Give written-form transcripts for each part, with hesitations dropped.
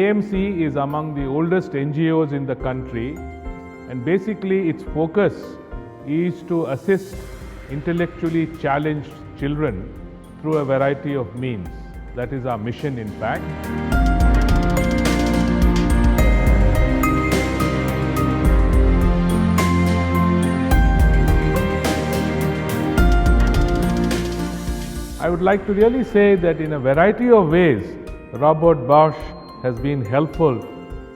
AMC is among the oldest NGOs in the country, and basically its focus is to assist intellectually challenged children through a variety of means. That is our mission, in fact. I would like to really say that in a variety of ways, Robert Bosch has been helpful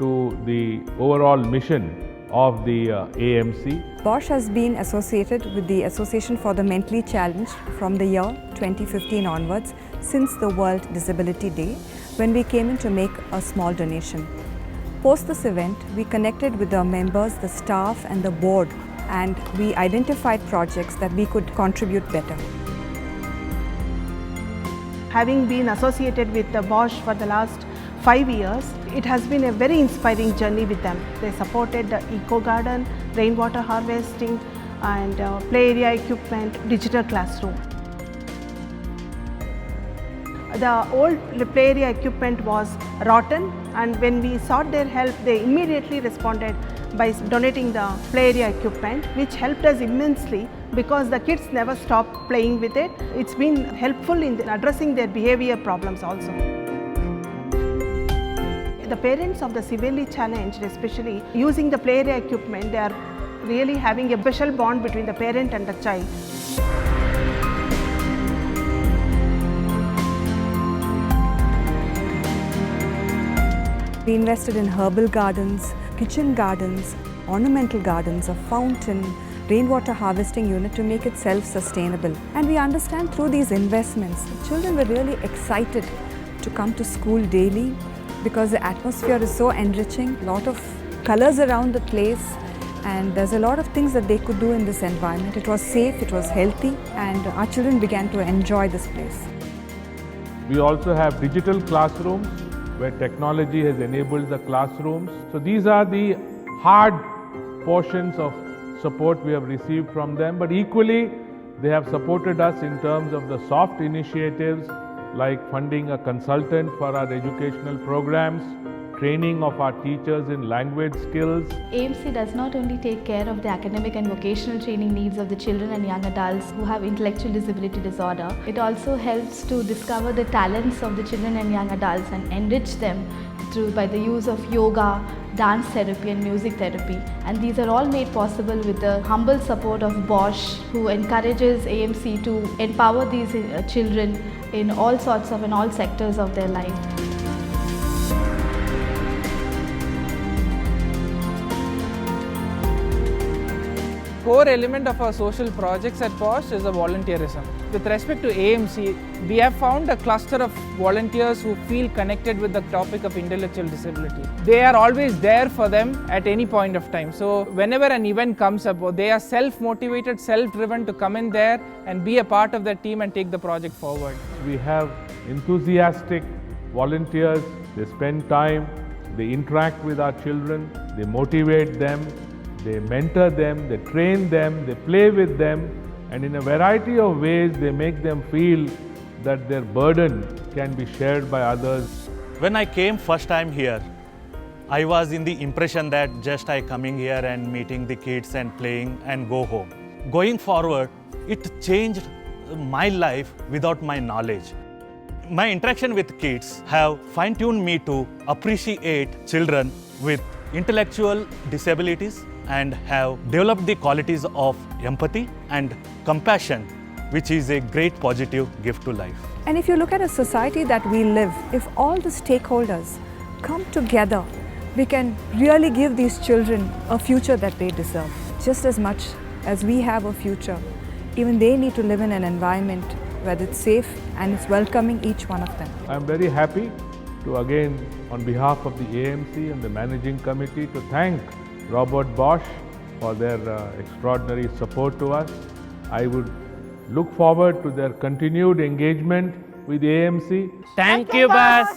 to the overall mission of the AMC. Bosch has been associated with the Association for the Mentally Challenged from the year 2015 onwards, since the World Disability Day, when we came in to make a small donation. Post this event, we connected with the members, the staff and the board, and we identified projects that we could contribute better. Having been associated with the Bosch for the last 5 years, it has been a very inspiring journey with them. They supported the eco garden, rainwater harvesting and play area equipment, digital classroom. The old play area equipment was rotten, and when we sought their help, they immediately responded by donating the play area equipment, which helped us immensely because the kids never stopped playing with it. It's been helpful in addressing their behavior problems also. The parents of the severely challenged, especially using the play area equipment, they are really having a special bond between the parent and the child. We invested in herbal gardens, kitchen gardens, ornamental gardens, a fountain, rainwater harvesting unit to make it self-sustainable. And we understand through these investments, the children were really excited to come to school daily because the atmosphere is so enriching, a lot of colors around the place, and there's a lot of things that they could do in this environment. It was safe, it was healthy, and our children began to enjoy this place. We also have digital classrooms where technology has enabled the classrooms. So these are the hard portions of support we have received from them, but equally they have supported us in terms of the soft initiatives like funding a consultant for our educational programs, training of our teachers in language skills. AMC does not only take care of the academic and vocational training needs of the children and young adults who have intellectual disability disorder, it also helps to discover the talents of the children and young adults and enrich them by the use of yoga, dance therapy and music therapy. And these are all made possible with the humble support of Bosch, who encourages AMC to empower these children in all sorts of and all sectors of their life. Core element of our social projects at Bosch is the volunteerism. With respect to AMC, we have found a cluster of volunteers who feel connected with the topic of intellectual disability. They are always there for them at any point of time. So whenever an event comes up, they are self-motivated, self-driven to come in there and be a part of the team and take the project forward. We have enthusiastic volunteers. They spend time, they interact with our children, they motivate them, they mentor them, they train them, they play with them, and in a variety of ways they make them feel that their burden can be shared by others. When I came first time here, I was in the impression that just I coming here and meeting the kids and playing and go home. Going forward, it changed my life without my knowledge. My interaction with kids have fine-tuned me to appreciate children with intellectual disabilities and have developed the qualities of empathy and compassion, which is a great positive gift to life. And if you look at a society that we live, if all the stakeholders come together, we can really give these children a future that they deserve. Just as much as we have a future, even they need to live in an environment where it's safe and it's welcoming each one of them. I'm very happy to again, on behalf of the AMC and the Managing Committee, to thank Robert Bosch for their extraordinary support to us. I would look forward to their continued engagement with AMC. Thank you, Boss.